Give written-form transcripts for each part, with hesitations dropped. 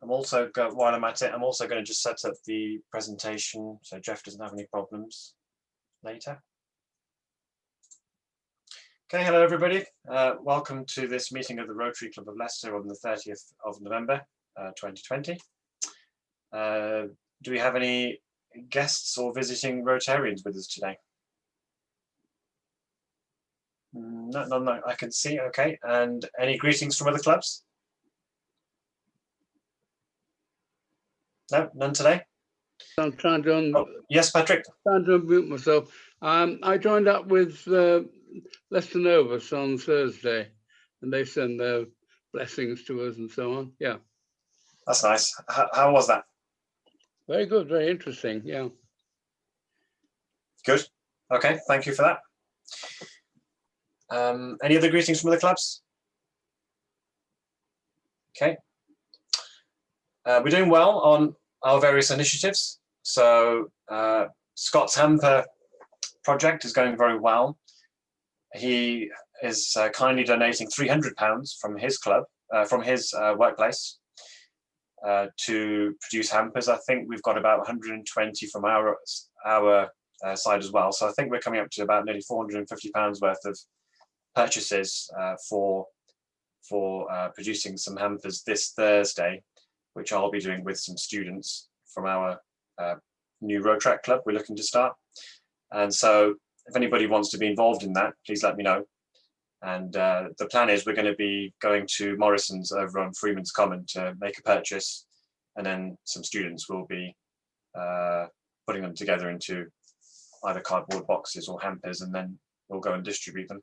while I'm at it, I'm also going to just set up the presentation so Geoff doesn't have any problems later. Okay, hello everybody. Welcome to this meeting of the Rotary Club of Leicester on the 30th of November 2020. Do we have any guests or visiting Rotarians with us today? No, I can see. Okay, and any greetings from other clubs? No, none today. I'm trying to yes, Patrick. Trying to unmute myself. I joined up with Leicester Novus on Thursday, and they send their blessings to us and so on. Yeah, that's nice. How was that? Very good, very interesting. Yeah. Good. Okay, thank you for that. Any other greetings from other clubs? Okay. We're doing well on our various initiatives. So Scott's hamper project is going very well. He is kindly donating £300 from his club, from his workplace, to produce hampers. I think we've got about 120 from our side as well. So I think we're coming up to about nearly £450 worth of purchases for producing some hampers this Thursday, which I'll be doing with some students from our new road track club we're looking to start. And so if anybody wants to be involved in that, please let me know. And the plan is we're going to be going to Morrison's over on Freeman's Common to make a purchase, and then some students will be putting them together into either cardboard boxes or hampers, and then we'll go and distribute them.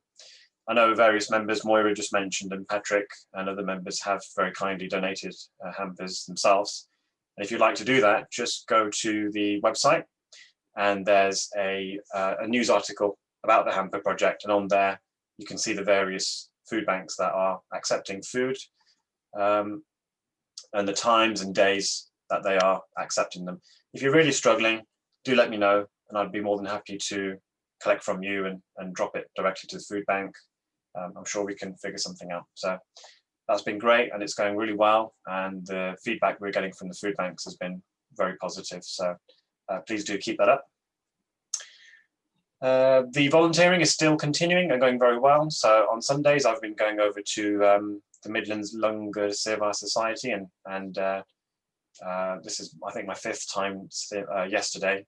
I know various members, Moira just mentioned, and Patrick and other members have very kindly donated hampers themselves. And if you'd like to do that, just go to the website, and there's a news article about the hamper project, and on there you can see the various food banks that are accepting food, and the times and days that they are accepting them. If you're really struggling, do let me know, and I'd be more than happy to collect from you and drop it directly to the food bank. I'm sure we can figure something out. So that's been great, and it's going really well, and the feedback we're getting from the food banks has been very positive. So please do keep that up. The volunteering is still continuing and going very well. So on Sundays, I've been going over to the Midlands Lunga Seva Society, and this is, I think, my 5th time yesterday.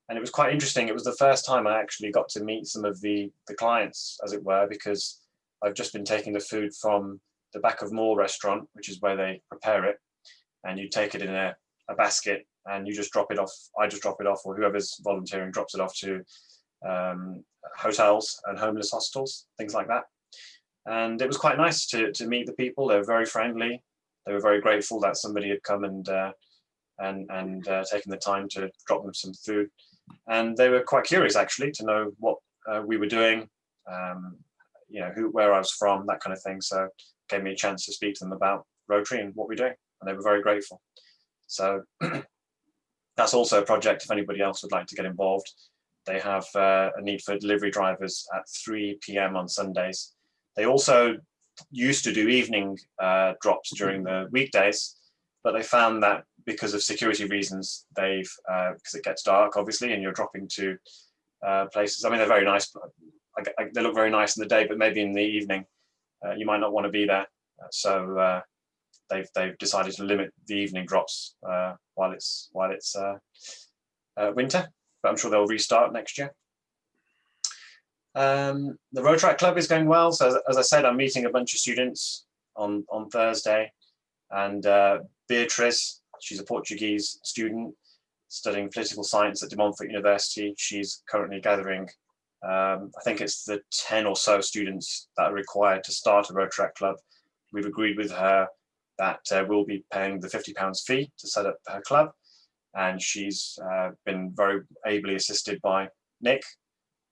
And it was quite interesting. It was the first time I actually got to meet some of the clients, as it were, because I've just been taking the food from the Back of Moor restaurant, which is where they prepare it, and you take it in a basket and you just drop it off. I just drop it off, or whoever's volunteering drops it off to hotels and homeless hostels, things like that. And it was quite nice to meet the people. They were very friendly. They were very grateful that somebody had come and taken the time to drop them some food. And they were quite curious, actually, to know what we were doing, you know, where I was from, that kind of thing. So it gave me a chance to speak to them about Rotary and what we're doing, and they were very grateful. So that's also a project if anybody else would like to get involved. They have a need for delivery drivers at 3 p.m. on Sundays. They also used to do evening drops during the weekdays, but they found that because of security reasons, because it gets dark, obviously, and you're dropping to places. I mean, they're very nice. They look very nice in the day, but maybe in the evening, you might not want to be there. So they've decided to limit the evening drops while it's winter. But I'm sure they'll restart next year. The Road Track Club is going well. So as I said, I'm meeting a bunch of students on Thursday, and Beatrice, she's a Portuguese student studying political science at De Montfort University. She's currently gathering, I think it's the 10 or so students that are required to start a Road Track Club. We've agreed with her that we'll be paying the £50 fee to set up her club. And she's been very ably assisted by Nick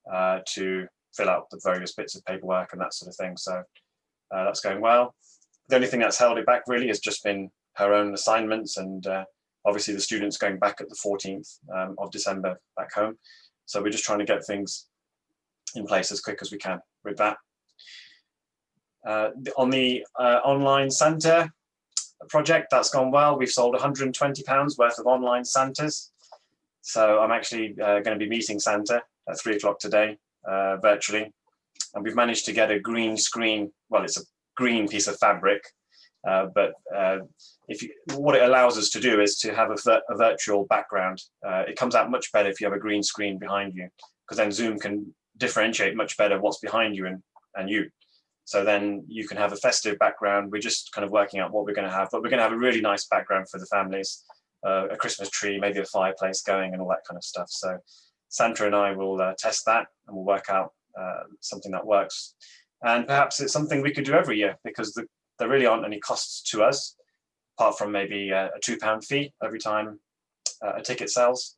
to fill out the various bits of paperwork and that sort of thing. So that's going well. The only thing that's held it back really has just been her own assignments, and obviously the students going back at the 14th of December back home. So we're just trying to get things in place as quick as we can with that. On the online Santa, project. That's gone well. We've sold £120 worth of online Santas. So I'm actually going to be meeting Santa at 3 o'clock today, virtually. And we've managed to get a green screen. Well, it's a green piece of fabric, but what it allows us to do is to have a virtual background. It comes out much better if you have a green screen behind you, because then Zoom can differentiate much better what's behind you and you. So then you can have a festive background. We're just kind of working out what we're going to have, but we're going to have a really nice background for the families, a Christmas tree, maybe a fireplace going and all that kind of stuff. So Santa and I will test that and we'll work out something that works. And perhaps it's something we could do every year, because there really aren't any costs to us, apart from maybe a £2 fee every time a ticket sells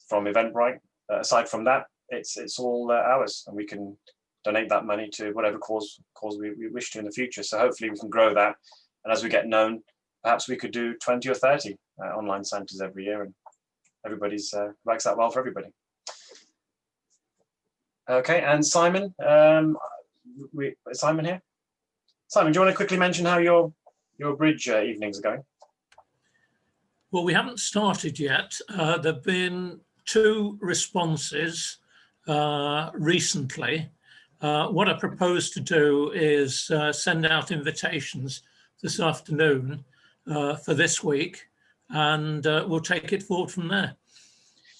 from Eventbrite. Aside from that, it's all ours, and we can donate that money to whatever cause we wish to in the future. So hopefully we can grow that, and as we get known, perhaps we could do 20 or 30 online Santas every year, and everybody's works out well for everybody. Okay, and Simon, Simon here. Simon, do you want to quickly mention how your bridge evenings are going? Well, we haven't started yet. There've been 2 responses recently. What I propose to do is send out invitations this afternoon for this week, and we'll take it forward from there.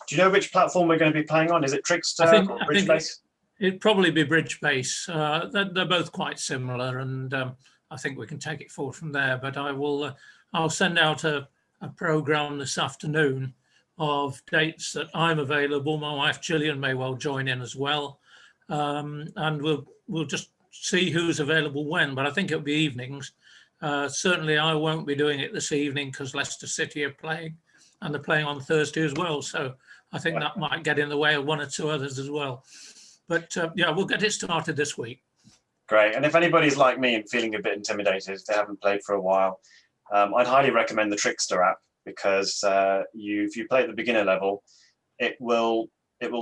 Do you know which platform we're going to be playing on? Is it Trickster or Bridge Base? It'd probably be Bridge Base. They're both quite similar, and I think we can take it forward from there. But I'll send out a program this afternoon of dates that I'm available. My wife Gillian may well join in as well, and we'll just see who's available when. But I think it'll be evenings. Certainly, I won't be doing it this evening because Leicester City are playing, and they're playing on Thursday as well. So I think that might get in the way of 1 or 2 others as well. But yeah, we'll get it started this week. Great. And if anybody's like me and feeling a bit intimidated, if they haven't played for a while, I'd highly recommend the Trickster app, because if you play at the beginner level, it will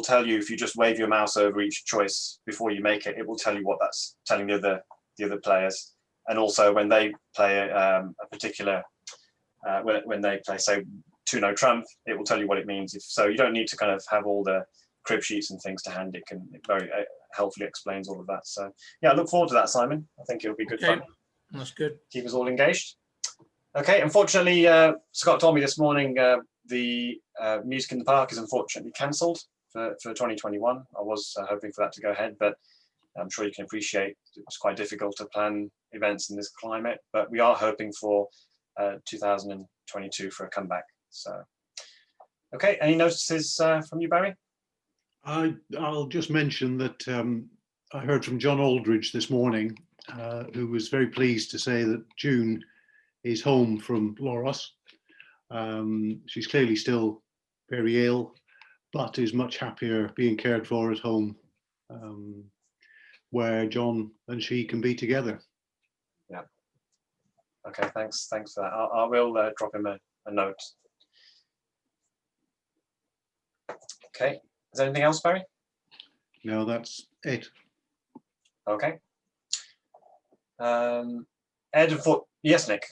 tell you, if you just wave your mouse over each choice before you make it, it will tell you what that's telling the other players. And also when they play a particular, when they play, say, 2-no trump, it will tell you what it means. So you don't need to kind of have all the crib sheets and things to hand. It very helpfully explains all of that. So yeah, I look forward to that, Simon. I think it'll be good fun. That's good. Keep us all engaged. Okay, unfortunately, Scott told me this morning the Music in the Park is unfortunately cancelled for 2021. I was hoping for that to go ahead, but I'm sure you can appreciate it's quite difficult to plan events in this climate, but we are hoping for 2022 for a comeback. So, okay, any notices from you, Barry? I'll just mention that I heard from John Aldridge this morning, who was very pleased to say that June is home from Loros. She's clearly still very ill, but is much happier being cared for at home, where John and she can be together. Yeah. Okay, thanks for that. I will drop him a note. Okay. Is there anything else, Barry? No, that's it. Okay. Ed, yes, Nick.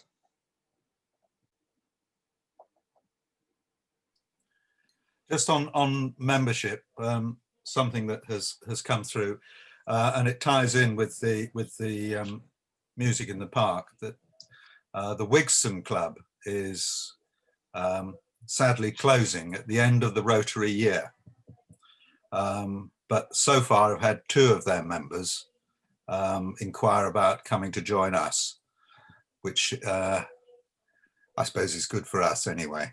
Just on membership, something that has come through, and it ties in with the Music in the Park, that the Wigston Club is sadly closing at the end of the Rotary year. But so far I've had 2 of their members inquire about coming to join us, which I suppose is good for us anyway.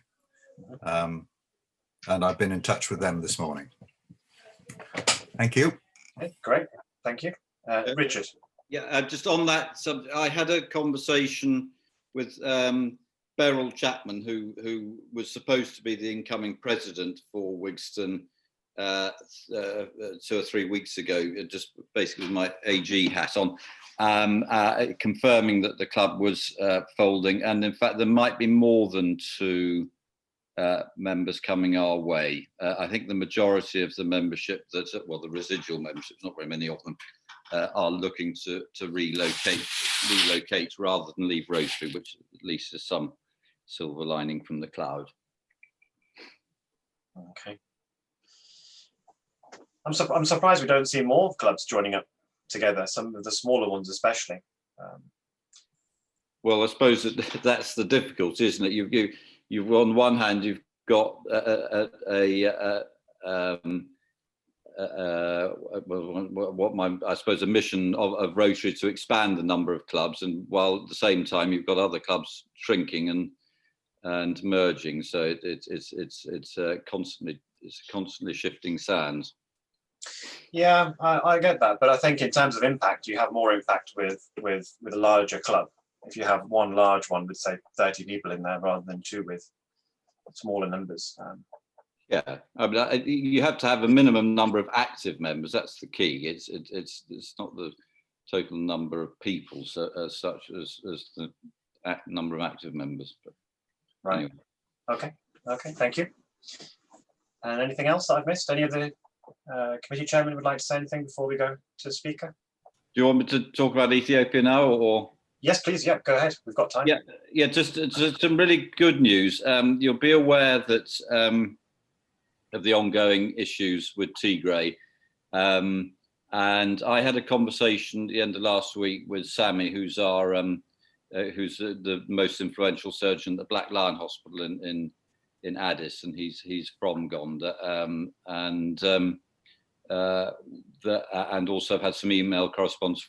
And I've been in touch with them this morning. Thank you. Okay, great, thank you. Richard. Yeah, just on that subject, I had a conversation with Beryl Chapman, who was supposed to be the incoming president for Wigston 2 or 3 weeks ago, just basically with my AG hat on, confirming that the club was folding, and in fact there might be more than 2 members coming our way. I think the majority of the membership, the residual memberships, not very many of them, are looking to relocate. relocate rather than leave Rotary, which at least is some silver lining from the cloud. Okay. I'm surprised we don't see more clubs joining up together, some of the smaller ones especially. Well, I suppose that's the difficulty, isn't it? You've on one hand, you've got I suppose a mission of Rotary to expand the number of clubs, and while at the same time you've got other clubs shrinking and merging. So it's constantly shifting sands. Yeah, I get that, but I think in terms of impact, you have more impact with a larger club. If you have one large one with say 30 people in there rather than two with smaller numbers. Yeah, I mean, you have to have a minimum number of active members. That's the key. It's not the total number of people as such as the number of active members. But right. Anyway. Okay. Thank you. And anything else that I've missed? Any of the committee chairman would like to say anything before we go to the speaker? Do you want me to talk about Ethiopia now, or? Yes, please. Yeah, go ahead. We've got time. Yeah. Just some really good news. You'll be aware that of the ongoing issues with Tigray, and I had a conversation at the end of last week with Sammy, who's our who's the most influential surgeon at the Black Lion Hospital in Addis, and he's from Gonda, and also I've had some email correspondence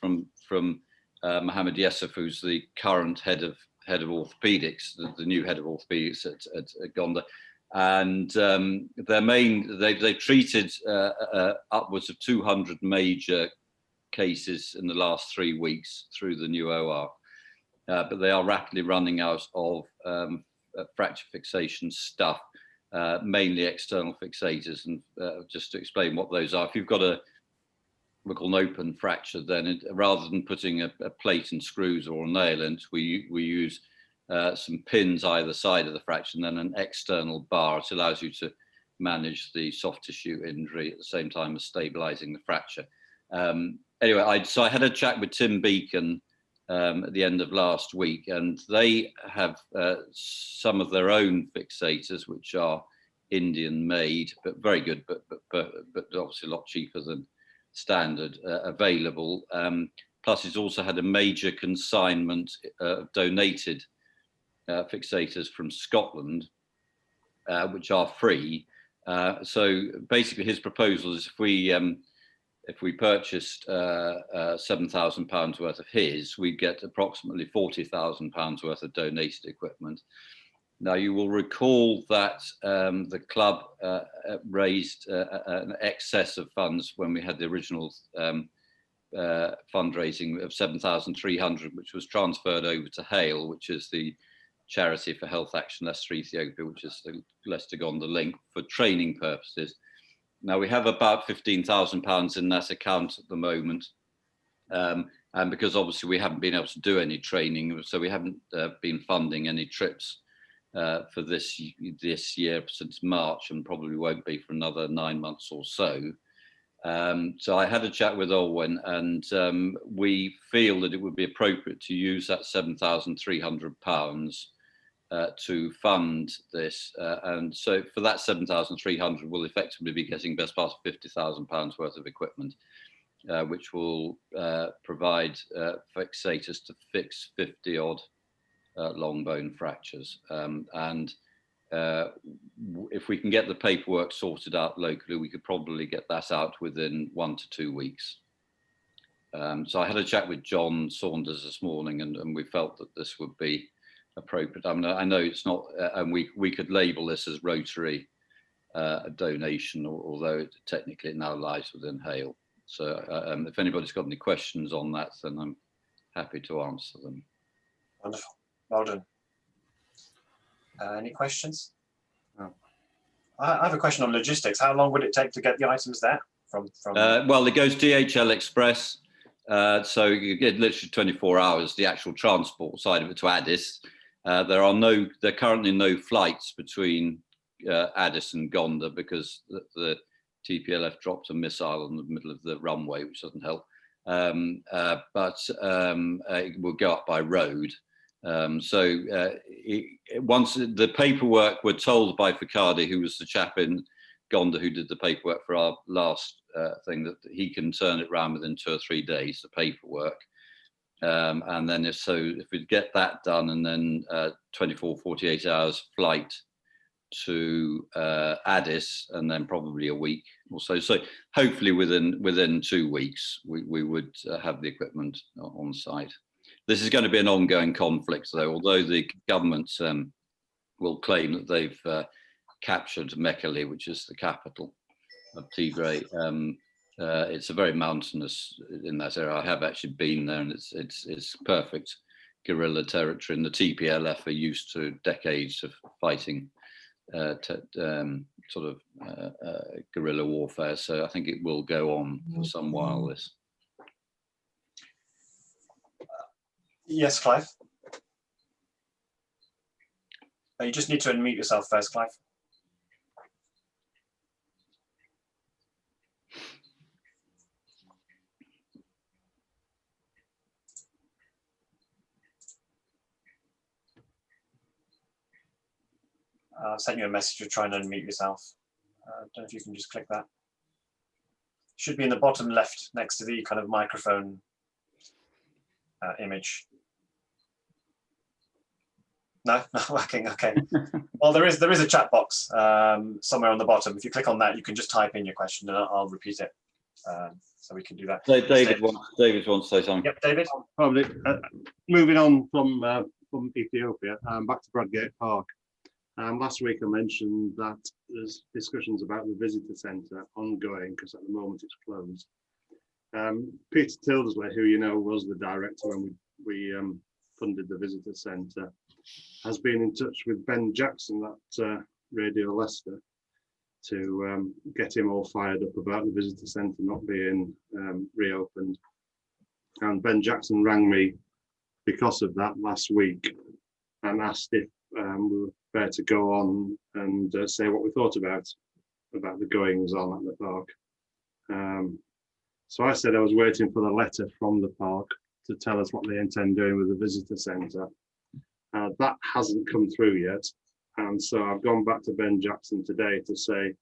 from Mohammed Yessef, who's the current head of orthopedics, the new head of orthopedics at Gonda. And they've treated upwards of 200 major cases in the last 3 weeks through the new OR, but they are rapidly running out of fracture fixation stuff, mainly external fixators. And just to explain what those are, if you've got we call an open fracture, then rather than putting a plate and screws or a nail in, we use some pins either side of the fracture and then an external bar. It allows you to manage the soft tissue injury at the same time as stabilizing the fracture. Anyway, so I had a chat with Tim Beacon at the end of last week, and they have some of their own fixators, which are Indian made, but very good, but obviously a lot cheaper than standard available. Plus he's also had a major consignment of donated fixators from Scotland, which are free. So basically his proposal is if we purchased £7,000 worth of his, we'd get approximately £40,000 worth of donated equipment. Now you will recall that the club raised an excess of funds when we had the original fundraising of 7,300, which was transferred over to HALE, which is the Charity for Health Action Leicester Ethiopia, which is the Leicester Gonda link, for training purposes. Now we have about £15,000 in that account at the moment, and because obviously we haven't been able to do any training, so we haven't been funding any trips for this year since March, and probably won't be for another 9 months or so. So I had a chat with Olwen, and we feel that it would be appropriate to use that £7,300 to fund this. And so for that 7,300, we'll effectively be getting best part of £50,000 worth of equipment, which will provide fixators to fix 50 odd long bone fractures. And if we can get the paperwork sorted out locally, we could probably get that out within 1 to 2 weeks. So I had a chat with John Saunders this morning, and we felt that this would be appropriate. I mean, I know it's not, and we could label this as Rotary a donation, although technically it now lies within HALE. So if anybody's got any questions on that, then I'm happy to answer them. Wonderful. Well done. Any questions? No. I have a question on logistics. How long would it take to get the items there from? Well, it goes DHL Express, so you get literally 24 hours. The actual transport side of it to Addis. There are currently no flights between Addis and Gonda because the TPLF dropped a missile in the middle of the runway, which doesn't help. but it will go up by road. Once the paperwork, we're told by Ficcardi, who was the chap in Gonda who did the paperwork for our last thing, that he can turn it around within 2 or 3 days, the paperwork. And then if we get that done, and then 24, 48 hours flight to Addis, and then probably a week or so. So hopefully within 2 weeks, we would have the equipment on site. This is going to be an ongoing conflict, though, although the government will claim that they've captured Mekelle, which is the capital of Tigray. It's a very mountainous in that area. I have actually been there, and it's perfect guerrilla territory, and the TPLF are used to decades of fighting guerrilla warfare. So I think it will go on for some while, this. Yes, Clive. You just need to unmute yourself first, Clive. I'll send you a message to try and unmute yourself. I don't know if you can just click that. Should be in the bottom left next to the kind of microphone image. No, not working. Okay. Well, there is a chat box somewhere on the bottom. If you click on that, you can just type in your question, and I'll repeat it. So we can do that. So David wants to say something. Yep, David. Probably moving on from Ethiopia back to Bradgate Park. Last week I mentioned that there's discussions about the visitor centre ongoing because at the moment it's closed. Peter Tildesley, who you know was the director when we funded the visitor centre, has been in touch with Ben Jackson at Radio Leicester to get him all fired up about the visitor centre not being reopened. And Ben Jackson rang me because of that last week and asked if we were prepared to go on and say what we thought about the goings on at the park. So I said I was waiting for the letter from the park to tell us what they intend doing with the visitor centre. That hasn't come through yet. And so I've gone back to Ben Jackson today to say,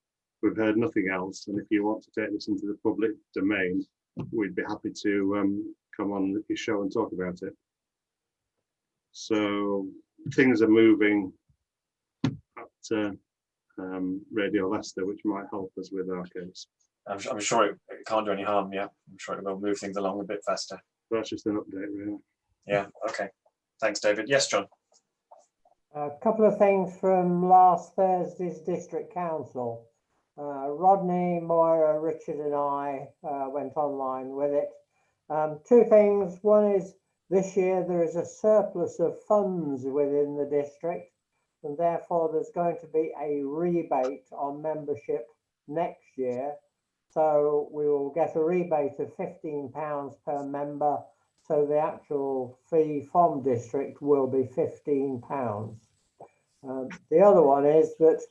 we've heard nothing else. And if you want to take this into the public domain, we'd be happy to come on your show and talk about it. So things are moving at Radio Leicester, which might help us with our case. I'm sure it can't do any harm. Yeah, I'm sure it will move things along a bit faster. That's just an update, really. Yeah. Okay. Thanks, David. Yes, John. A couple of things from last Thursday's district council. Rodney, Moira, Richard and I went online with it. 2 things. One is this year there is a surplus of funds within the district, and therefore there's going to be a rebate on membership next year. So we will get a rebate of £15 per member. So the actual fee from district will be £15. The other one is that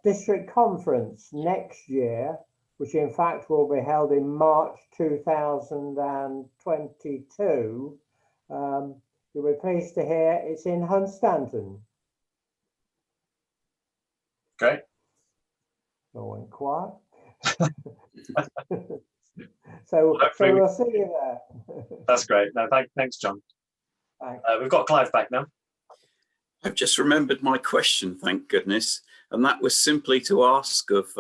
district conference next year, which in fact will be held in March 2022, you'll be pleased to hear it's in Hunstanton. Great. All went quiet. So we'll see you there. That's great. No, thanks, John. Thanks. We've got Clive back now. I've just remembered my question, thank goodness, and that was simply to ask of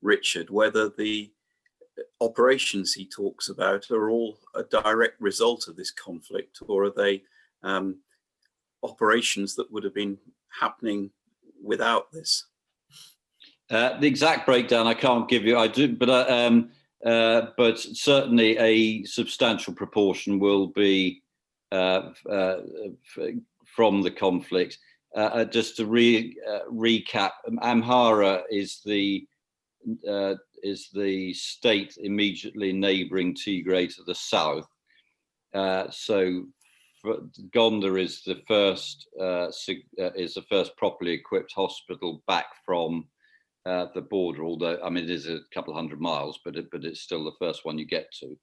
Richard whether the operations he talks about are all a direct result of this conflict, or are they operations that would have been happening without this? The exact breakdown I can't give you. I do, but certainly a substantial proportion will be from the conflict. Just to recap, Amhara is the state immediately neighbouring Tigray to the south. So Gonda is the first properly equipped hospital back from the border. Although I mean it is a couple of 100 miles, but it's still the first one you get to.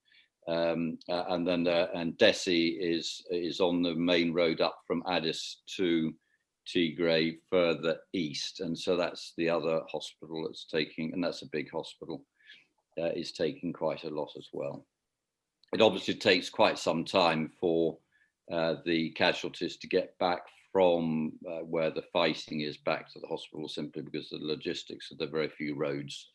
and then and Desi is on the main road up from Addis to Tigray further east, and so that's the other hospital that's taking, and that's a big hospital, is taking quite a lot as well. It obviously takes quite some time for the casualties to get back from where the fighting is back to the hospital, simply because of the logistics of the very few roads.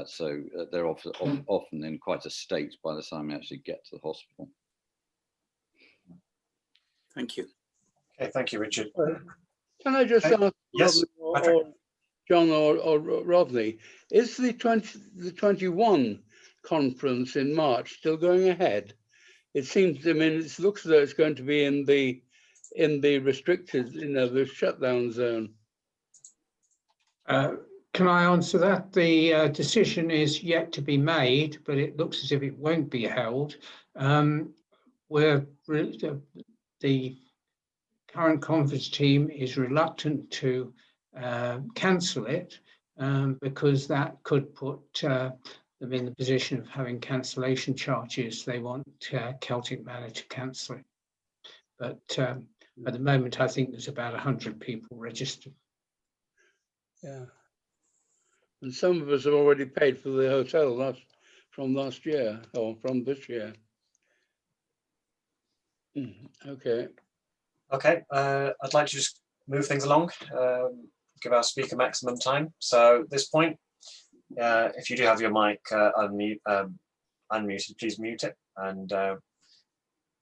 So they're often in quite a state by the time they actually get to the hospital. Thank you. Okay, thank you, Richard. Can I just ask, Yes, or John or Rodney, is the 21 conference in March still going ahead? It seems, I mean, it looks as though it's going to be in the restricted, the shutdown zone. Can I answer that? The decision is yet to be made, but it looks as if it won't be held. The current conference team is reluctant to cancel it because that could put them in the position of having cancellation charges. They want Celtic Manor to cancel it. But at the moment, I think there's about 100 people registered. Yeah. And some of us have already paid for the hotel from last year or from this year. Okay. Okay, I'd like to just move things along, give our speaker maximum time. So at this point, if you do have your mic unmuted, please mute it, and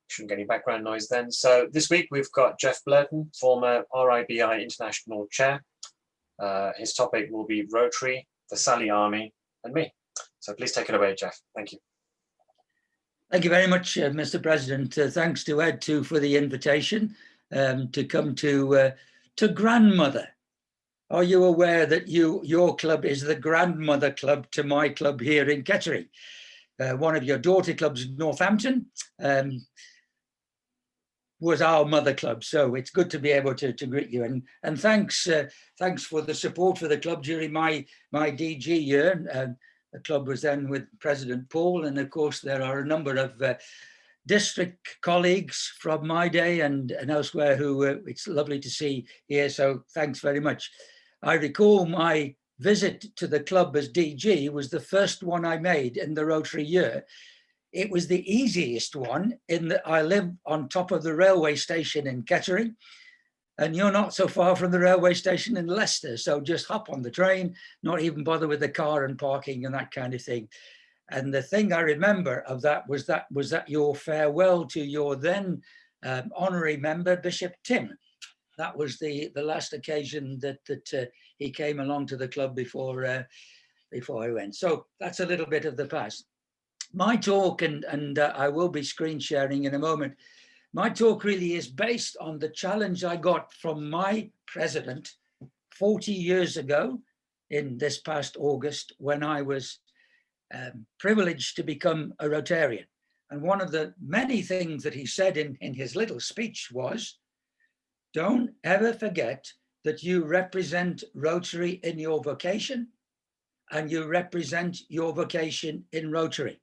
shouldn't get any background noise then. So this week we've got Geoff Blurton, former RIBI International Chair. His topic will be Rotary, the Sally Army, and me. So please take it away, Geoff. Thank you. Thank you very much, Mr. President. Thanks to Ed too for the invitation to come to Grandmother. Are you aware that your club is the grandmother club to my club here in Kettering? One of your daughter clubs, Northampton, was our mother club. So it's good to be able to greet you. And thanks for the support for the club during my DG year. The club was then with President Paul. And of course, there are a number of district colleagues from my day and elsewhere who it's lovely to see here. So thanks very much. I recall my visit to the club as DG was the first one I made in the Rotary year. It was the easiest one in that I live on top of the railway station in Kettering, and you're not so far from the railway station in Leicester. So just hop on the train, not even bother with the car and parking and that kind of thing. And the thing I remember of that was that your farewell to your then honorary member, Bishop Tim. That was the last occasion that he came along to the club before I went. So that's a little bit of the past. My talk, and I will be screen sharing in a moment, my talk really is based on the challenge I got from my president 40 years ago in this past August when I was privileged to become a Rotarian. And one of the many things that he said in his little speech was, don't ever forget that you represent Rotary in your vocation and you represent your vocation in Rotary.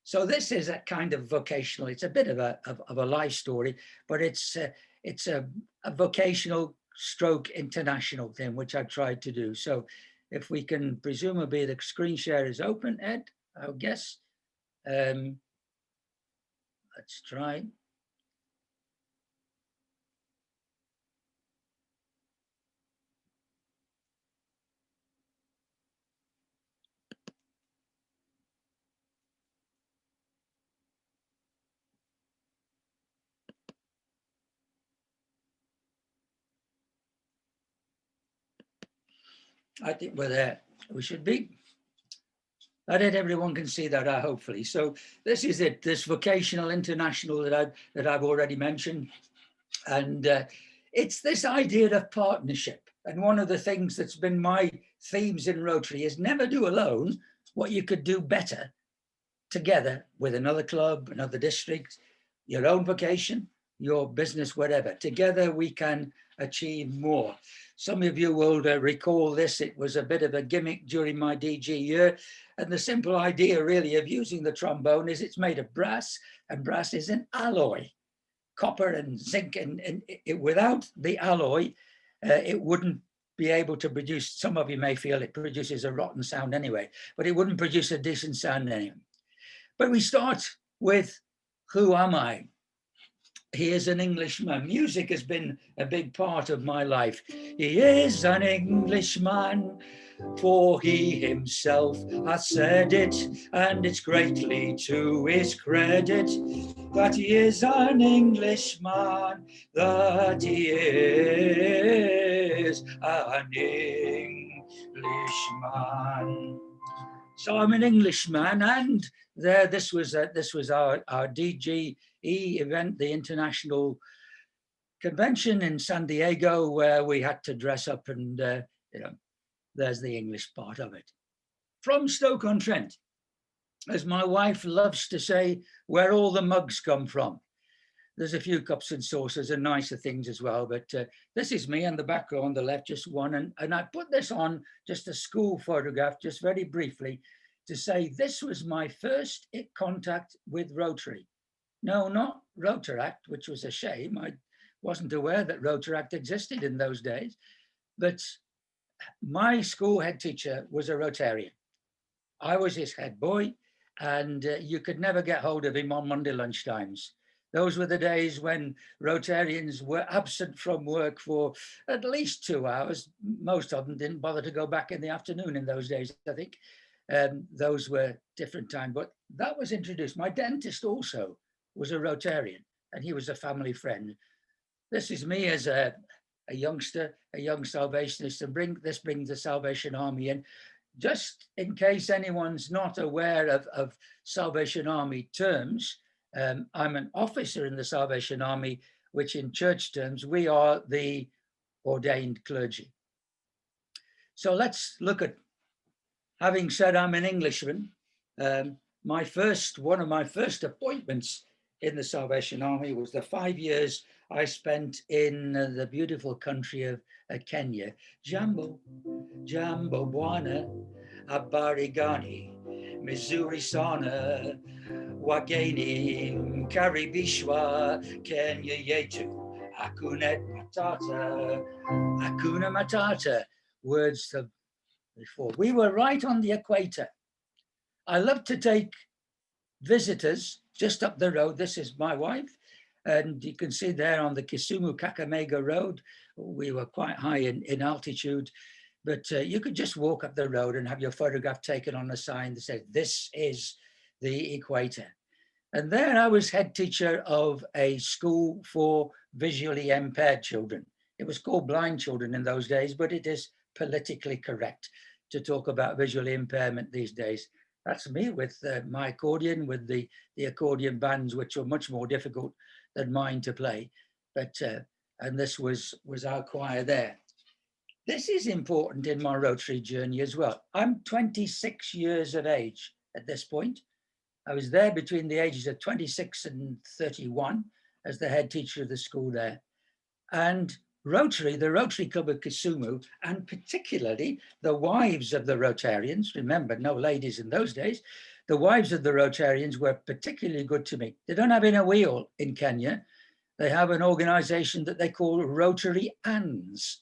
So this is a kind of vocational, it's a bit of a life story, but it's a vocational stroke international thing, which I tried to do. So if we can, presumably the screen share is open, Ed, I guess. Let's try. I think we're there. We should be. I think everyone can see that, hopefully. So this is it, this vocational international that I've already mentioned. And it's this idea of partnership. And one of the things that's been my themes in Rotary is never do alone what you could do better together with another club, another district, your own vocation, your business, whatever. Together we can achieve more. Some of you will recall this. It was a bit of a gimmick during my DG year. And the simple idea really of using the trombone is it's made of brass, and brass is an alloy. Copper and zinc, and without the alloy, it wouldn't be able to produce, some of you may feel it produces a rotten sound anyway, but it wouldn't produce a decent sound anyway. But we start with, who am I? He is an Englishman. Music has been a big part of my life. He is an Englishman, for he himself hath said it, and it's greatly to his credit that he is an Englishman, that he is an Englishman. So I'm an Englishman, and this was our DGE event, the International Convention in San Diego, where we had to dress up, and there's the English part of it. From Stoke-on-Trent, as my wife loves to say, where all the mugs come from. There's a few cups and saucers and nicer things as well, but this is me in the back row on the left, just one. And I put this on, just a school photograph, just very briefly, to say this was my first contact with Rotary. No, not Rotaract, which was a shame. I wasn't aware that Rotaract existed in those days, but my school head teacher was a Rotarian. I was his head boy, and you could never get hold of him on Monday lunchtimes. Those were the days when Rotarians were absent from work for at least 2 hours. Most of them didn't bother to go back in the afternoon in those days, I think. Those were different times, but that was introduced. My dentist also was a Rotarian, and he was a family friend. This is me as a youngster, a young Salvationist, and this brings the Salvation Army in. Just in case anyone's not aware of Salvation Army terms, I'm an officer in the Salvation Army, which in church terms, we are the ordained clergy. So let's look at, having said I'm an Englishman, one of my first appointments in the Salvation Army was the 5 years I spent in the beautiful country of Kenya. Jambo, Jambo Bwana, Abarigani, Missouri Sana, Wageni, Karibishwa, Kenya Yetu, Akunet Matata, Akuna Matata, words of before. We were right on the equator. I love to take visitors just up the road. This is my wife, and you can see there on the Kisumu-Kakamega Road, we were quite high in altitude, but you could just walk up the road and have your photograph taken on a sign that says, this is the equator. And there I was head teacher of a school for visually impaired children. It was called blind children in those days, but it is politically correct to talk about visual impairment these days. That's me with my accordion, with the accordion bands, which were much more difficult than mine to play. But and this was our choir there. This is important in my Rotary journey as well. I'm 26 years of age at this point. I was there between the ages of 26 and 31 as the head teacher of the school there. And Rotary, the Rotary Club of Kisumu, and particularly the wives of the Rotarians, remember, no ladies in those days, the wives of the Rotarians were particularly good to me. They don't have in a wheel in Kenya. They have an organization that they call Rotary Anns.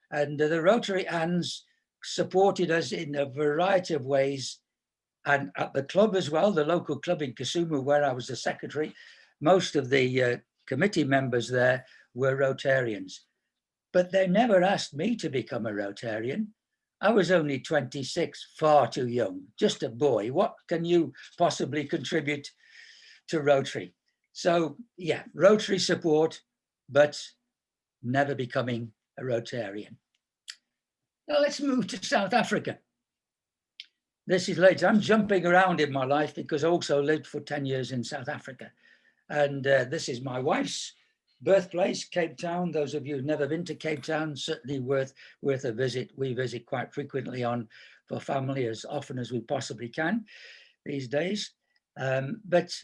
And the Rotary Anns supported us in a variety of ways. And at the club as well, the local club in Kisumu, where I was the secretary, most of the committee members there were Rotarians. But they never asked me to become a Rotarian. I was only 26, far too young, just a boy. What can you possibly contribute to Rotary? So yeah, Rotary support, but never becoming a Rotarian. Now let's move to South Africa. This is later. I'm jumping around in my life because I also lived for 10 years in South Africa. And this is my wife's birthplace, Cape Town. Those of you who've never been to Cape Town, certainly worth a visit. We visit quite frequently for family as often as we possibly can these days. But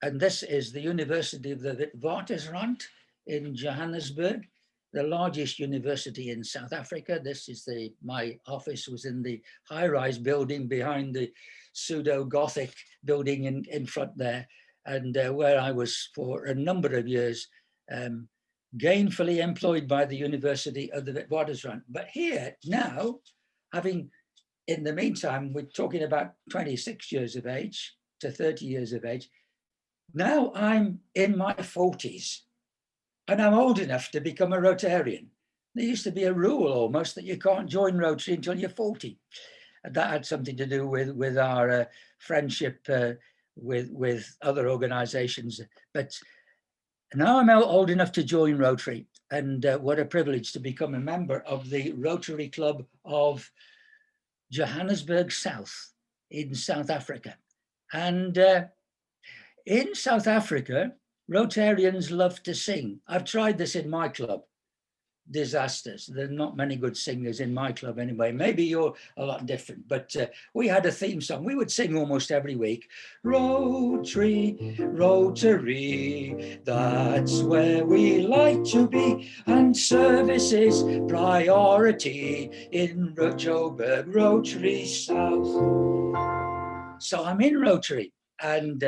And this is the University of the Witwatersrand in Johannesburg, the largest university in South Africa. This is my office was in the high-rise building behind the pseudo-Gothic building in front there, and where I was for a number of years gainfully employed by the University of the Witwatersrand. But here now, having, in the meantime, we're talking about 26 years of age to 30 years of age. Now I'm in my 40s and I'm old enough to become a Rotarian. There used to be a rule almost that you can't join Rotary until you're 40. And that had something to do with our friendship with other organizations. But now I'm old enough to join Rotary, and what a privilege to become a member of the Rotary Club of Johannesburg South in South Africa. And in South Africa, Rotarians love to sing. I've tried this in my club. Disasters. There are not many good singers in my club anyway. Maybe you're a lot different, but we had a theme song. We would sing almost every week. Rotary, Rotary, that's where we like to be, and service is priority in Joburg, Rotary South. So I'm in Rotary and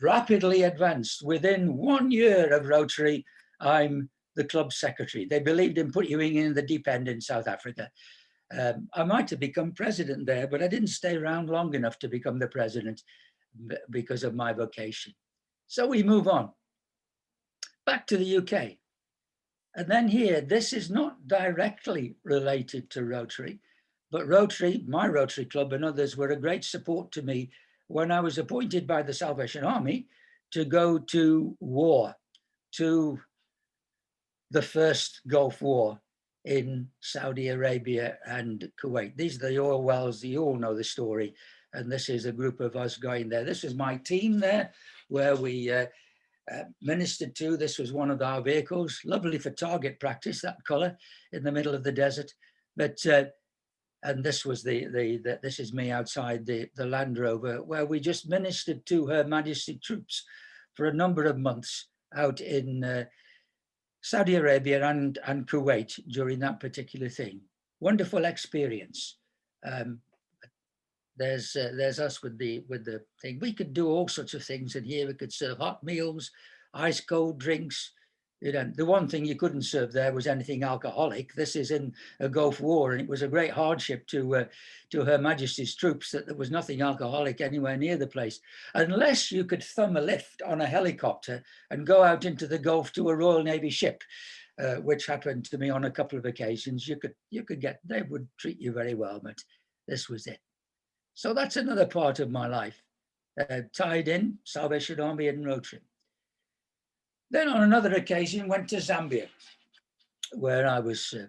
rapidly advanced. Within 1 year of Rotary, I'm the club secretary. They believed in putting you in the deep end in South Africa. I might have become president there, but I didn't stay around long enough to become the president because of my vocation. So we move on. Back to the UK. And then here, this is not directly related to Rotary, but Rotary, my Rotary Club and others were a great support to me when I was appointed by the Salvation Army to go to war, to the first Gulf War in Saudi Arabia and Kuwait. These are the oil wells, you all know the story. And this is a group of us going there. This is my team there where we ministered to. This was one of our vehicles, lovely for target practice, that color in the middle of the desert. But, and this was this is me outside the Land Rover, where we just ministered to Her Majesty troops for a number of months out in Saudi Arabia and Kuwait during that particular thing. Wonderful experience. There's us with the thing. We could do all sorts of things in here. We could serve hot meals, ice cold drinks. You know, the one thing you couldn't serve there was anything alcoholic. This is in a Gulf War, and it was a great hardship to Her Majesty's troops that there was nothing alcoholic anywhere near the place, unless you could thumb a lift on a helicopter and go out into the Gulf to a Royal Navy ship, which happened to me on a couple of occasions. You could get, they would treat you very well, but this was it. So that's another part of my life, tied in Salvation Army and Rotary. Then on another occasion, went to Zambia, where I was the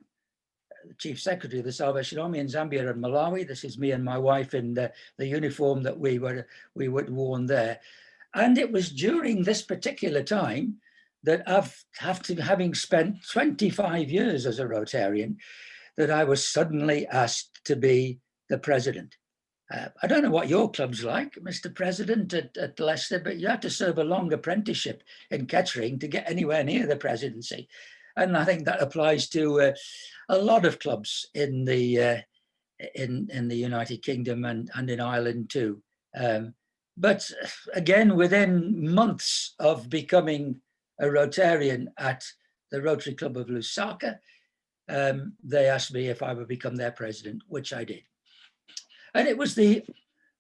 Chief Secretary of the Salvation Army in Zambia and Malawi. This is me and my wife in the uniform that we would worn there. And it was during this particular time that having spent 25 years as a Rotarian, that I was suddenly asked to be the president. I don't know what your club's like, Mr. President, at Leicester, but you have to serve a long apprenticeship in Kettering to get anywhere near the presidency. And I think that applies to a lot of clubs in the United Kingdom and in Ireland too. But again, within months of becoming a Rotarian at the Rotary Club of Lusaka, they asked me if I would become their president, which I did. And it was the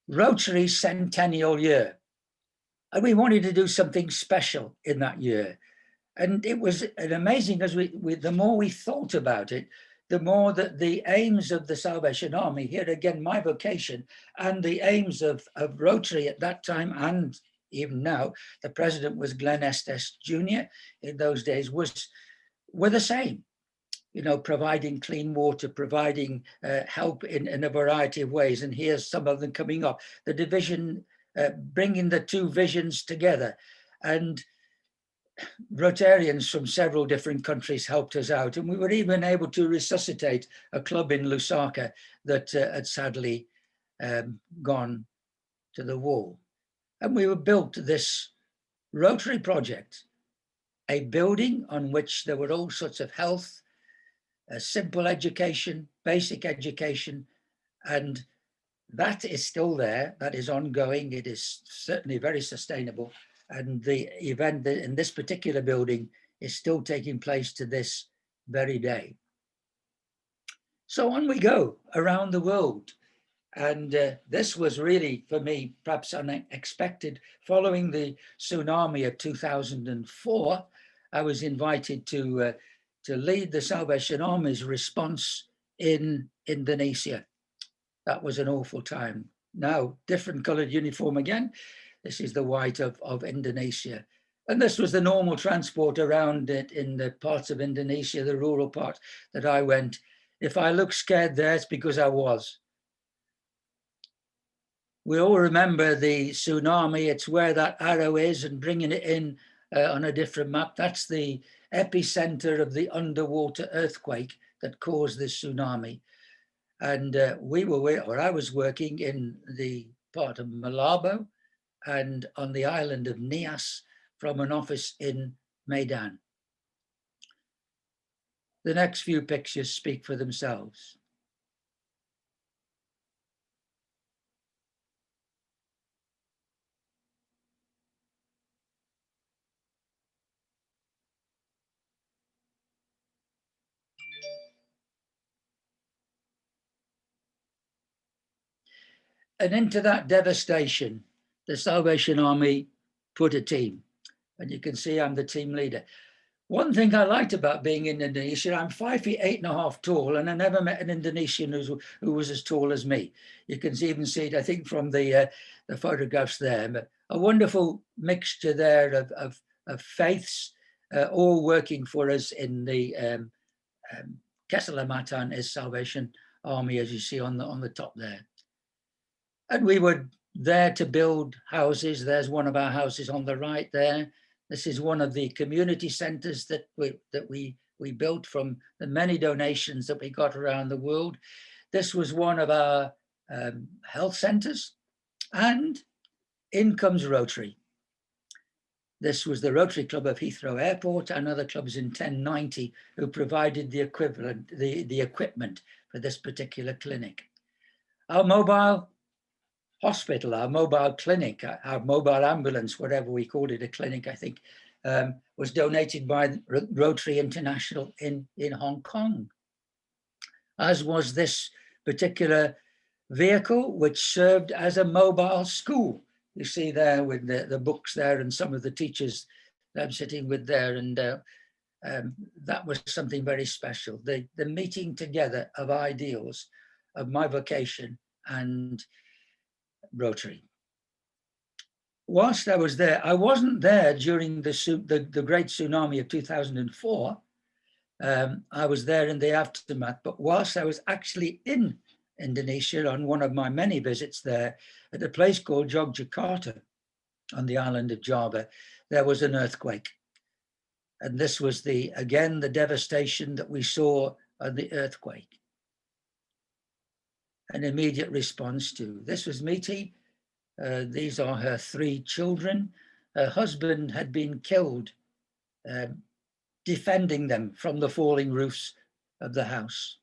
Rotary centennial year. And we wanted to do something special in that year. And it was an amazing, as the more we thought about it, the more that the aims of the Salvation Army, here again, my vocation, and the aims of Rotary at that time, and even now, the president was Glenn Estes Jr. in those days, were the same. You know, providing clean water, providing help in a variety of ways. And here's some of them coming up. The division, bringing the two visions together. And Rotarians from several different countries helped us out. And we were even able to resuscitate a club in Lusaka that had sadly gone to the wall. And we were built this Rotary project, a building on which there were all sorts of health, simple education, basic education, and that is still there. That is ongoing. It is certainly very sustainable. And the event in this particular building is still taking place to this very day. So on we go around the world. And this was really, for me, perhaps unexpected. Following the tsunami of 2004, I was invited to lead the Salvation Army's response in Indonesia. That was an awful time. Now, different colored uniform again. This is the white of Indonesia. And this was the normal transport around it in the parts of Indonesia, the rural part that I went. If I look scared there, it's because I was. We all remember the tsunami. It's where that arrow is, and bringing it in on a different map. That's the epicenter of the underwater earthquake that caused this tsunami. And I was working in the part of Malabo and on the island of Nias from an office in Medan. The next few pictures speak for themselves. And into that devastation, the Salvation Army put a team. And you can see I'm the team leader. One thing I liked about being in Indonesia, I'm 5'8.5" tall, and I never met an Indonesian who was as tall as me. You can even see it, I think, from the photographs there. But a wonderful mixture there of faiths, all working for us in the Keselamatan is Salvation Army, as you see on the top there. And we were there to build houses. There's one of our houses on the right there. This is one of the community centers that we built from the many donations that we got around the world. This was one of our health centers, and in comes Rotary. This was the Rotary Club of Heathrow Airport and other clubs in 1090 who provided the equivalent, the equipment for this particular clinic. Our mobile hospital, our mobile clinic, our mobile ambulance, whatever we called it, a clinic, I think, was donated by Rotary International in Hong Kong, as was this particular vehicle, which served as a mobile school. You see there with the books there and some of the teachers that I'm sitting with there, and that was something very special. The meeting together of ideals of my vocation and Rotary. Whilst I was there, I wasn't there during the great tsunami of 2004. I was there in the aftermath, but whilst I was actually in Indonesia on one of my many visits there at a place called Yogyakarta on the island of Java, there was an earthquake. And this was again, the devastation that we saw of the earthquake. An immediate response to. This was Miti. These are her 3 children. Her husband had been killed defending them from the falling roofs of the house.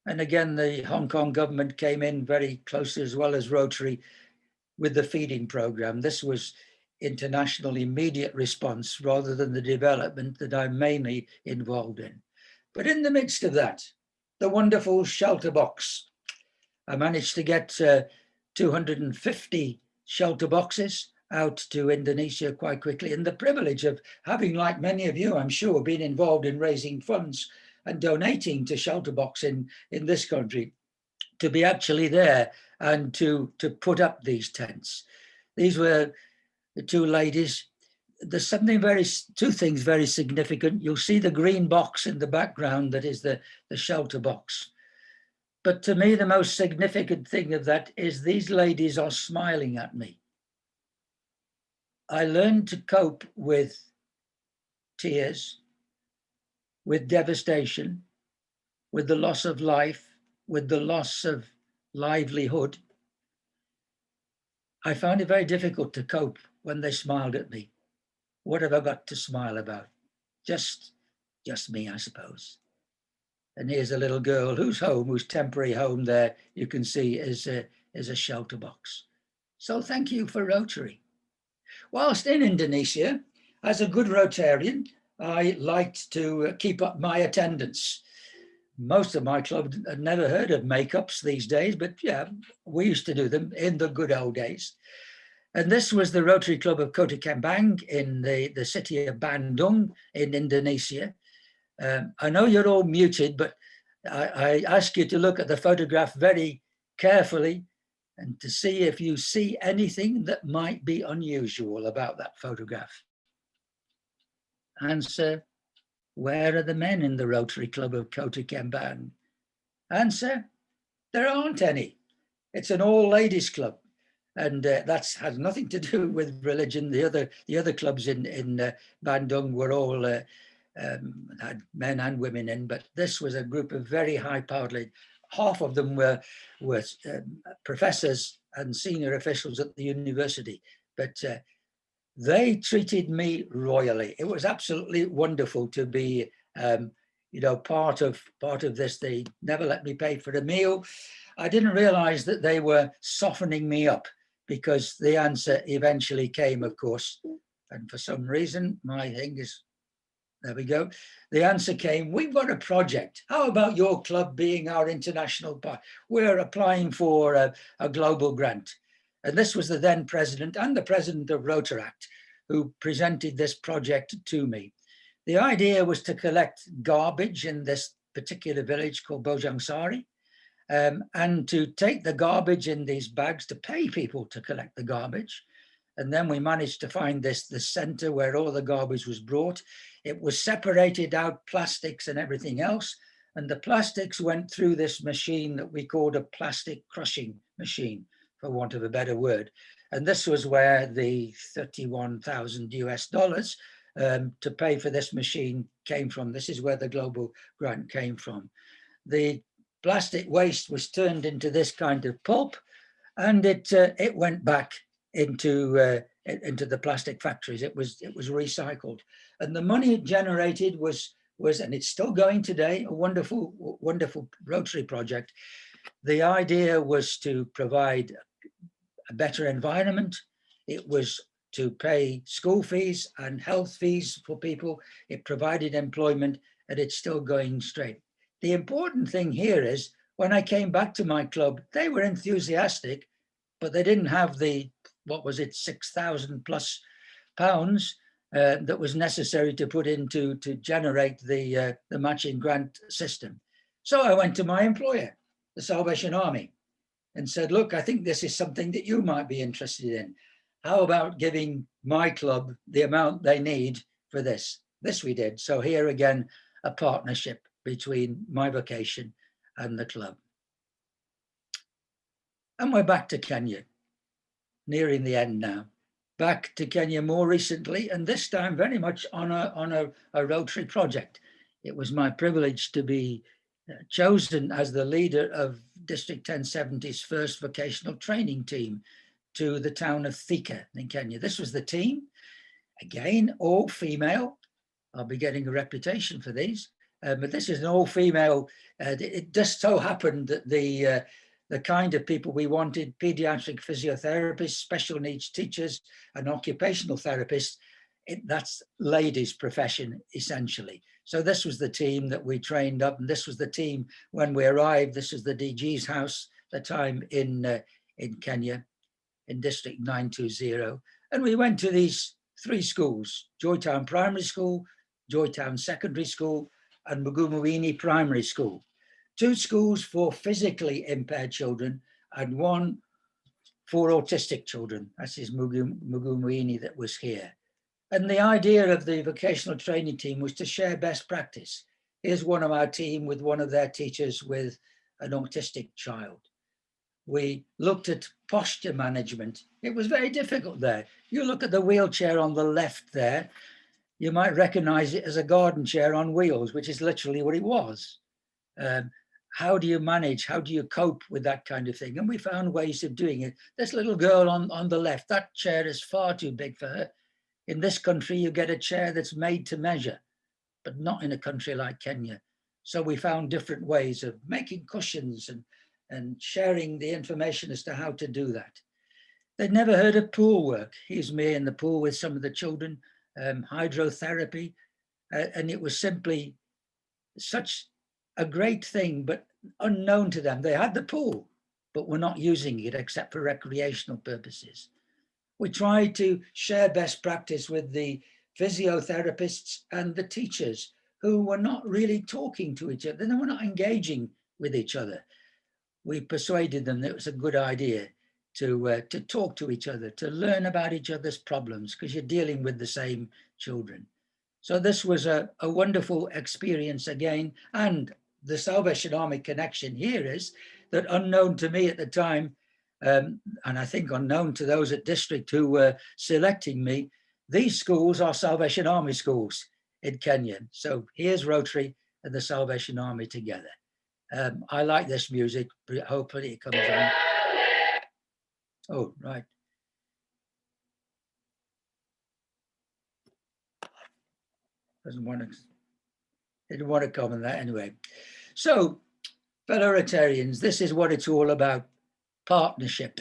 And again, the Hong Kong government came in very closely, as well as Rotary, with the feeding program. This was international immediate response rather than the development that I'm mainly involved in. But in the midst of that, the wonderful shelter box. I managed to get 250 shelter boxes out to Indonesia quite quickly, and the privilege of having, like many of you, I'm sure, been involved in raising funds and donating to shelter box in this country, to be actually there and to put up these tents. These were the 2 ladies. There's two things very significant. You'll see the green box in the background that is the shelter box. But to me, the most significant thing of that is these ladies are smiling at me. I learned to cope with tears, with devastation, with the loss of life, with the loss of livelihood. I found it very difficult to cope when they smiled at me. what have I got to smile about? Just me, I suppose. And here's a little girl whose temporary home there, you can see is a shelter box. So thank you for Rotary. Whilst in Indonesia, as a good Rotarian, I liked to keep up my attendance. Most of my club had never heard of makeups these days, but yeah, we used to do them in the good old days. And this was the Rotary Club of Kota Kembang in the city of Bandung in Indonesia. I know you're all muted, but I ask you to look at the photograph very carefully and to see if you see anything that might be unusual about that photograph. Answer, where are the men in the Rotary Club of Kota Kembang? Answer, there aren't any. It's an all-ladies club. And that has nothing to do with religion. The other clubs in Bandung were all had men and women in, but this was a group of very high-powered. Half of them were professors and senior officials at the university, but they treated me royally. It was absolutely wonderful to be, part of this. They never let me pay for a meal. I didn't realize that they were softening me up, because the answer eventually came, of course. And for some reason, my thing is, there we go. The answer came, we've got a project. How about your club being our international partner? We're applying for a global grant. And this was the then president and the president of Rotaract who presented this project to me. The idea was to collect garbage in this particular village called Bojangsari, and to take the garbage in these bags, to pay people to collect the garbage. And then we managed to find the center where all the garbage was brought. It was separated out, plastics and everything else. And the plastics went through this machine that we called a plastic crushing machine, for want of a better word. And this was where the $31,000 US to pay for this machine came from. This is where the global grant came from. The plastic waste was turned into this kind of pulp, and it went back into the plastic factories. It was recycled, and the money it generated was, and it's still going today, a wonderful Rotary project. The idea was to provide a better environment. It was to pay school fees and health fees for people. It provided employment, and it's still going straight. The important thing here is, when I came back to my club, they were enthusiastic, but they didn't have the, what was it, 6,000 plus pounds that was necessary to put into to generate the matching grant system. So I went to my employer, the Salvation Army, and said, look, I think this is something that you might be interested in. How about giving my club the amount they need for this? This we did. So here again, a partnership between my vocation and the club. And we're back to Kenya, nearing the end now. Back to Kenya more recently, and this time very much on a Rotary project. It was my privilege to be chosen as the leader of District 1070's first vocational training team to the town of Thika in Kenya. This was the team, again, all female. I'll be getting a reputation for these. But this is an all-female. It just so happened that the kind of people we wanted, pediatric physiotherapists, special needs teachers, and occupational therapists, that's ladies' profession, essentially. So this was the team that we trained up, and this was the team when we arrived. This is the DG's house, the time in Kenya, in District 920. And we went to these 3 schools, Joytown Primary School, Joytown Secondary School, and Mugumuini Primary School. 2 schools for physically impaired children and 1 for autistic children. That's his Mugumuini that was here. And the idea of the vocational training team was to share best practice. Here's one of our team with one of their teachers with an autistic child. We looked at posture management. It was very difficult there. You look at the wheelchair on the left there, you might recognize it as a garden chair on wheels, which is literally what it was. How do you manage? How do you cope with that kind of thing? And we found ways of doing it. This little girl on the left, that chair is far too big for her. In this country, you get a chair that's made to measure, but not in a country like Kenya. So we found different ways of making cushions and sharing the information as to how to do that. They'd never heard of pool work. Here's me in the pool with some of the children, hydrotherapy, and it was simply such a great thing, but unknown to them. They had the pool, but were not using it except for recreational purposes. We tried to share best practice with the physiotherapists and the teachers who were not really talking to each other. They were not engaging with each other. We persuaded them that it was a good idea to talk to each other, to learn about each other's problems, because you're dealing with the same children. So this was a wonderful experience again. And the Salvation Army connection here is that, unknown to me at the time, and I think unknown to those at district who were selecting me, these schools are Salvation Army schools in Kenya. So here's Rotary and the Salvation Army together. I like this music, but hopefully it comes on. Oh, right. Didn't want to comment that anyway. So, fellow Rotarians, this is what it's all about: partnership,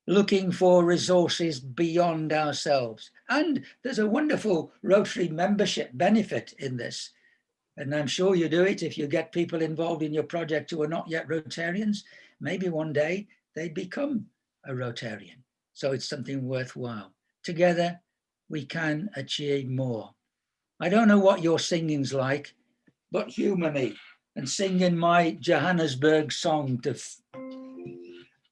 looking for resources beyond ourselves. And there's a wonderful Rotary membership benefit in this. And I'm sure you do it if you get people involved in your project who are not yet Rotarians. Maybe one day they become a Rotarian. So it's something worthwhile. Together, we can achieve more. I don't know what your singing's like, but humour me and sing in my Johannesburg song to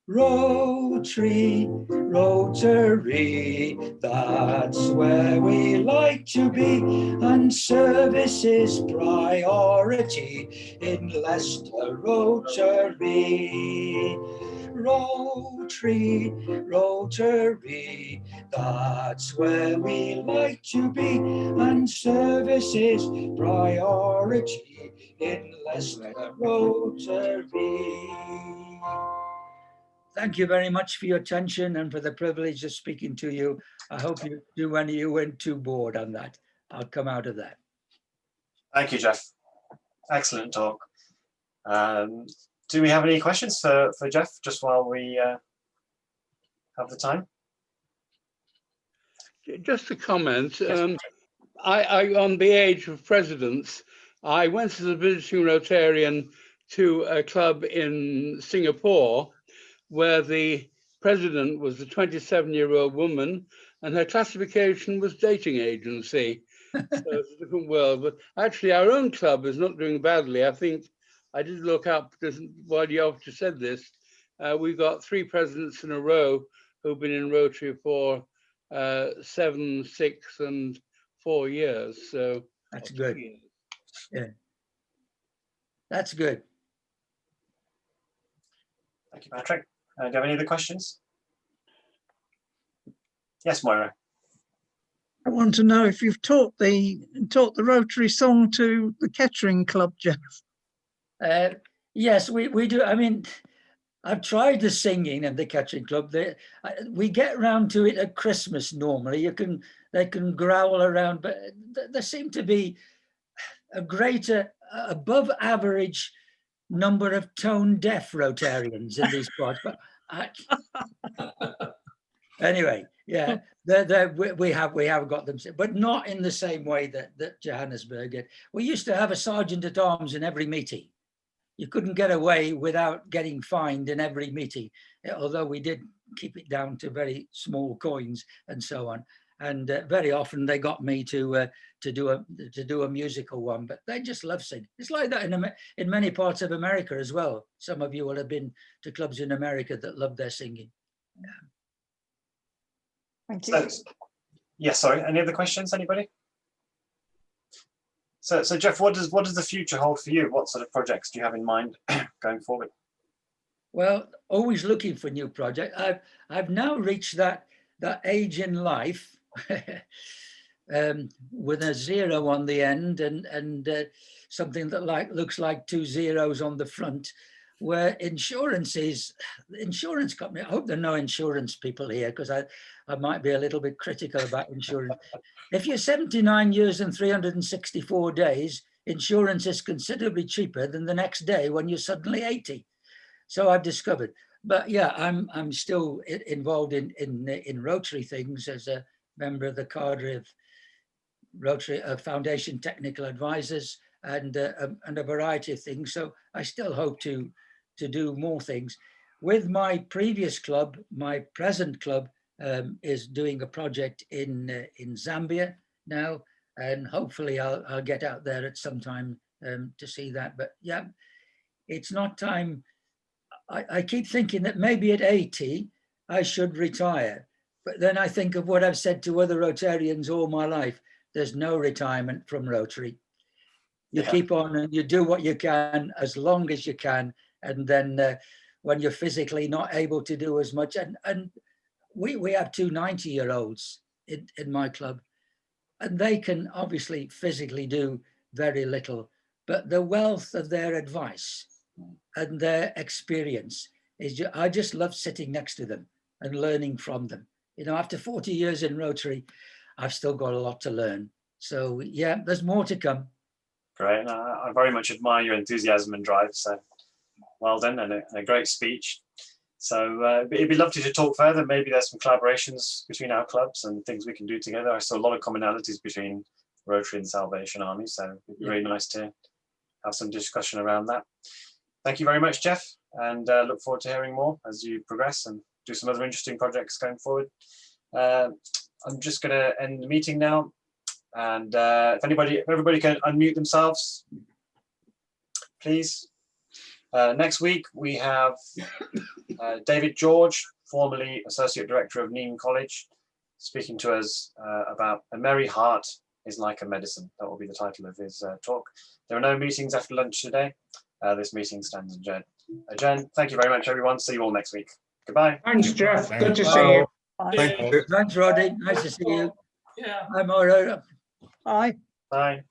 Rotary, Rotary, that's where we like to be, and service is priority in Leicester Rotary. Rotary, Rotary, that's where we like to be, and service is priority in Leicester Rotary. Thank you very much for your attention and for the privilege of speaking to you. I hope when you weren't too bored on that. I'll come out of that. Thank you, Geoff. Excellent talk. Do we have any questions for Geoff just while we have the time? Just a comment. Yes. I, on the age of presidents, I went as a visiting Rotarian to a club in Singapore where the president was a 27-year-old woman and her classification was dating agency. So it's a different world. But actually, our own club is not doing badly. I think I did look up, while Geoff just said this, we've got 3 presidents in a row who've been in Rotary for 7, 6, and 4 years. So that's good. Yeah, that's good. Thank you, Patrick. Do you have any other questions? Yes, Moira. I want to know if you've taught the Rotary song to the Kettering Club, Geoff. Yes, we do. I mean, I've tried the singing in the Kettering Club. We get round to it at Christmas normally. They can growl around, but there seem to be a greater, above average number of tone deaf Rotarians in these parts. But anyway, yeah, we have got them, but not in the same way that Johannesburg did. We used to have a sergeant at arms in every meeting. You couldn't get away without getting fined in every meeting, although we did keep it down to very small coins and so on. And very often they got me to do a musical one, but they just love singing. It's like that in many parts of America as well. Some of you will have been to clubs in America that love their singing. Yeah. Thank you. Yes, sorry. Any other questions? Anybody? So Geoff, what does the future hold for you? What sort of projects do you have in mind going forward? Well, always looking for new projects. I've now reached that age in life with a 0 on the end and something that looks like 2 zeros on the front, where insurance company, I hope there are no insurance people here, because I might be a little bit critical about insurance. If you're 79 years and 364 days, insurance is considerably cheaper than the next day when you're suddenly 80. So I've discovered. But yeah, I'm still involved in Rotary things as a member of the cadre of Rotary Foundation Technical Advisors and a variety of things. So I still hope to do more things. With my previous club, my present club is doing a project in Zambia now, and hopefully I'll get out there at some time to see that. But yeah, it's not time. I keep thinking that maybe at 80 I should retire, but then I think of what I've said to other Rotarians all my life. There's no retirement from Rotary. You keep on and you do what you can as long as you can, and then when you're physically not able to do as much, and we have two 90-year-olds in my club, and they can obviously physically do very little, but the wealth of their advice and their experience is I just love sitting next to them and learning from them. You know, after 40 years in Rotary, I've still got a lot to learn. So yeah, there's more to come. Great. I very much admire your enthusiasm and drive. So well done, and a great speech. So it'd be lovely to talk further. Maybe there's some collaborations between our clubs and things we can do together. I saw a lot of commonalities between Rotary and Salvation Army. So it'd be very nice to have some discussion around that. Thank you very much, Geoff, and look forward to hearing more as you progress and do some other interesting projects going forward. I'm just going to end the meeting now. And if everybody can unmute themselves, please. Next week, we have David George, formerly Associate Director of Neame College, speaking to us about A Merry Heart is Like a Medicine. That will be the title of his talk. There are no meetings after lunch today. This meeting stands adjourned. Thank you very much, everyone. See you all next week. Goodbye. Thanks, Geoff. Good to see you. Thank you. Thanks, Roddy. Nice to see you. Yeah. I'm all right. Bye. Bye.